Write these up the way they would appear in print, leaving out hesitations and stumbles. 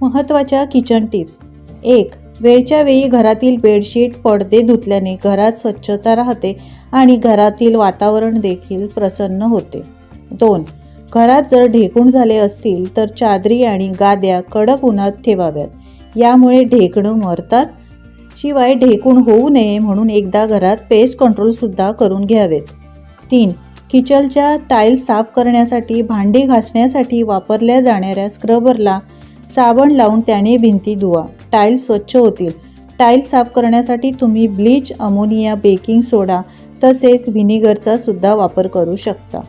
महत्त्वाच्या kitchen tips. 1. वेळच्या वेळी घरातील बेडशीट, पडदे धुतल्याने घरात स्वच्छता राहते आणि घरातील वातावरण देखील प्रसन्न होते. 2. घरात जर ढेकूण झाले असतील तर चादरी आणि गाद्या कडक उन्हात ठेवाव्यात. यामुळे ढेकणं मरतात. शिवाय ढेकूण होऊ नये म्हणून एकदा घरात पेस्ट कंट्रोलसुद्धा करून घ्यावेत. 3. किचनच्या टाईल्स साफ करण्यासाठी भांडी घासण्यासाठी वापरल्या जाणाऱ्या स्क्रबरला साबण लावून त्याने भिंती धुवा. टाईल्स स्वच्छ होतील. टाईल्स साफ करण्यासाठी तुम्ही ब्लीच, अमोनिया, बेकिंग सोडा तसेच व्हिनेगरचा सुद्धा वापर करू शकता.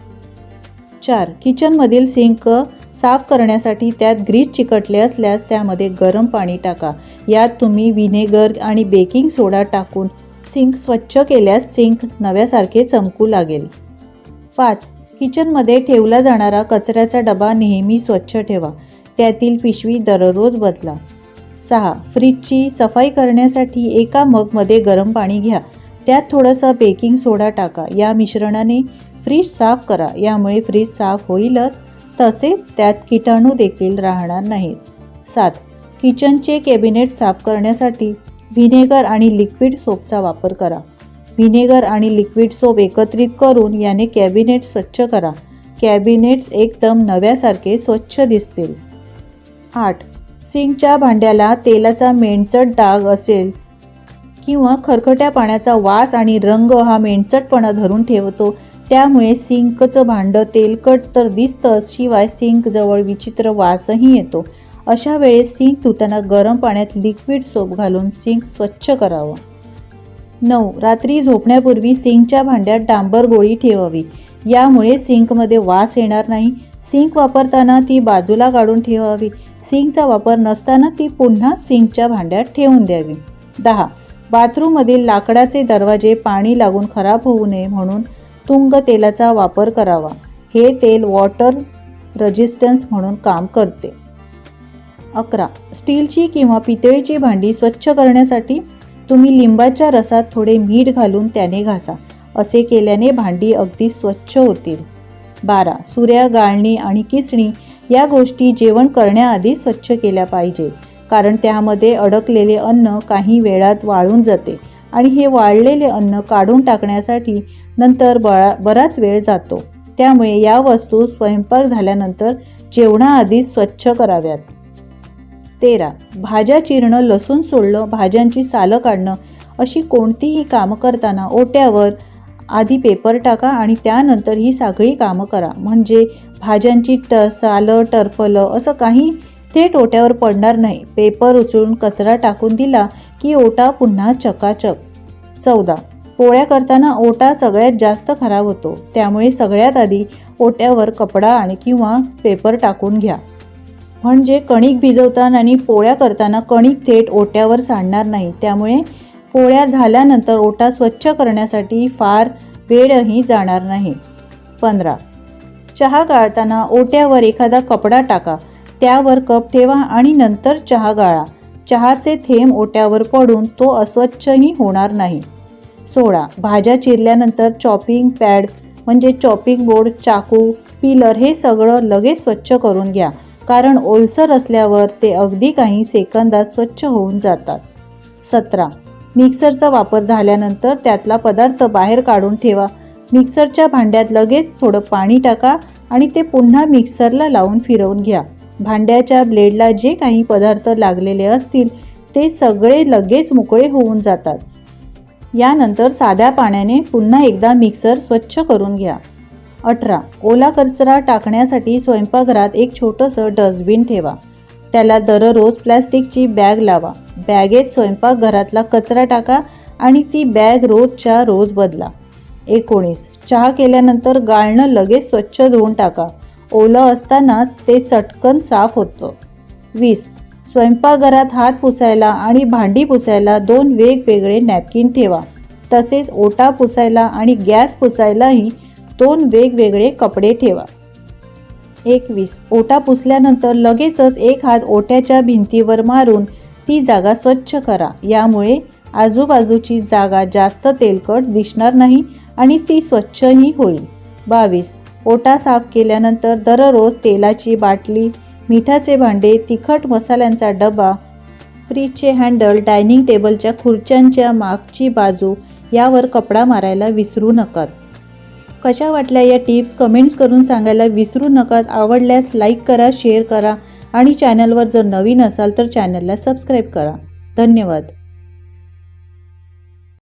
4. किचनमधील सिंक साफ करण्यासाठी त्यात ग्रीस चिकटले असल्यास त्यामध्ये गरम पाणी टाका. यात तुम्ही व्हिनेगर आणि बेकिंग सोडा टाकून सिंक स्वच्छ केल्यास सिंक नव्यासारखे चमकू लागेल. 5. किचनमध्ये ठेवला जाणारा कचऱ्याचा डबा नेहमी स्वच्छ ठेवा. त्यातील पिशवी दररोज बदला. 6. फ्रीजची सफाई करण्यासाठी एका मगमध्ये गरम पाणी घ्या. त्यात थोडंसं बेकिंग सोडा टाका. या मिश्रणाने फ्रीज साफ करा. यामुळे फ्रीज साफ होईलच, तसेच त्यात किटाणू देखील राहणार नाहीत. 7. किचनचे कॅबिनेट साफ करण्यासाठी व्हिनेगर आणि लिक्विड सोपचा वापर करा. व्हिनेगर आणि लिक्विड सोप एकत्रित करून याने कॅबिनेट स्वच्छ करा. कॅबिनेट्स एकदम नव्यासारखे स्वच्छ दिसतील. 8. सिंकच्या भांड्याला तेलाचा मेणचट डाग असेल किंवा खरकट्या पाण्याचा वास आणि रंग हा मेणचटपणा धरून ठेवतो. त्यामुळे सिंकचं भांडं तेलकट तर दिसतंच, शिवाय सिंकजवळ विचित्र वासही येतो. अशा वेळेस सिंक धुताना गरम पाण्यात लिक्विड सोप घालून सिंक स्वच्छ करावं. 9. रात्री झोपण्यापूर्वी सिंकच्या भांड्यात डांबर गोळी ठेवावी. यामुळे सिंकमध्ये वास येणार नाही. सिंक वापरताना ती बाजूला काढून ठेवावी. सिंकचा वापर नसताना ती पुन्हा सिंकच्या भांड्यात ठेवून द्यावी. 10. बाथरूममधील लाकडाचे दरवाजे पाणी लागून खराब होऊ नये म्हणून तुंग तेलाचा वापर करावा. हे तेल वॉटर रेजिस्टन्स म्हणून काम करते. 11. स्टीलची किंवा पितळेची भांडी स्वच्छ करण्यासाठी तुम्ही लिंबाच्या रसात थोडे मीठ घालून त्याने घासा. असे केल्याने भांडी अगदी स्वच्छ होतील. 12. सुऱ्या, गाळणी आणि किसणी या गोष्टी जेवण करण्याआधी स्वच्छ केल्या पाहिजे, कारण त्यामध्ये अडकलेले अन्न काही वेळात वाळून जाते आणि हे वाळलेले अन्न काढून टाकण्यासाठी नंतर बराच वेळ जातो. त्यामुळे या वस्तू स्वयंपाक झाल्यानंतर जेवणाआधी स्वच्छ कराव्यात. 13. भाज्या चिरणं, लसूण सोलणं, भाज्यांची सालं काढणं अशी कोणतीही कामं करताना ओट्यावर आधी पेपर टाका आणि त्यानंतर ही सगळी कामं करा. म्हणजे भाज्यांची सालं, टरफलं असं काही थेट ओट्यावर पडणार नाही. पेपर उचलून कचरा टाकून दिला की ओटा पुन्हा चकाचक. 14. पोळ्या करताना ओटा सगळ्यात जास्त खराब होतो. त्यामुळे सगळ्यात आधी ओट्यावर कपडा आणि किंवा पेपर टाकून घ्या. म्हणजे कणिक भिजवताना आणि पोळ्या करताना कणिक थेट ओट्यावर सांडणार नाही. त्यामुळे पोळ्या झाल्यानंतर ओटा स्वच्छ करण्यासाठी फार वेळही जाणार नाही. 15. चहा गाळताना ओट्यावर एखादा कपडा टाका. त्यावर कप ठेवा आणि नंतर चहा गाळा. चहाचे थेंब ओट्यावर पडून तो अस्वच्छही होणार नाही. 16. भाज्या चिरल्यानंतर चॉपिंग पॅड म्हणजे चॉपिंग बोर्ड, चाकू, पिलर हे सगळं लगेच स्वच्छ करून घ्या, कारण ओलसर असल्यावर ते अगदी काही सेकंदात स्वच्छ होऊन जातात. 17. मिक्सरचा वापर झाल्यानंतर त्यातला पदार्थ बाहेर काढून ठेवा. मिक्सरच्या भांड्यात लगेच थोडं पाणी टाका आणि ते पुन्हा मिक्सरला लावून फिरवून घ्या. भांड्याच्या ब्लेडला जे काही पदार्थ लागलेले असतील ते सगळे लगेच मोकळे होऊन जातात. यानंतर साध्या पाण्याने पुन्हा एकदा मिक्सर स्वच्छ करून घ्या. 18. ओला कचरा टाकण्यासाठी स्वयंपाकघरात एक छोटंसं डस्टबिन ठेवा. त्याला दररोज प्लॅस्टिकची बॅग लावा. बॅगेत स्वयंपाकघरातला कचरा टाका आणि ती बॅग रोजच्या रोज बदला. 19. चहा केल्यानंतर गाळणं लगेच स्वच्छ धुवून टाका. ओलं असतानाच ते चटकन साफ होतं. 20. स्वयंपाकघरात हात पुसायला आणि भांडी पुसायला 2 वेगवेगळे नॅपकिन ठेवा. तसेच ओटा पुसायला आणि गॅस पुसायलाही 2 वेगवेगळे कपडे ठेवा. 21. ओटा पुसल्यानंतर लगेचच एक हात ओट्याच्या भिंतीवर मारून ती जागा स्वच्छ करा. यामुळे आजूबाजूची जागा जास्त तेलकट दिसणार नाही आणि ती स्वच्छही होईल. 22. ओटा साफ केल्यानंतर दररोज तेलाची बाटली मिठाचे भांडे, तिखट मसाल्यांचा डबा, फ्रीजचे हँडल, डायनिंग टेबलच्या खुर्च्यांच्या मागची बाजू यावर कपडा मारायला विसरू नका. कशा वाटल्या या टिप्स कमेंट्स करून सांगायला विसरू नका. आवडल्यास लाईक करा, शेअर करा आणि चॅनलवर जर नवीन असाल तर चॅनलला सबस्क्राईब करा. धन्यवाद.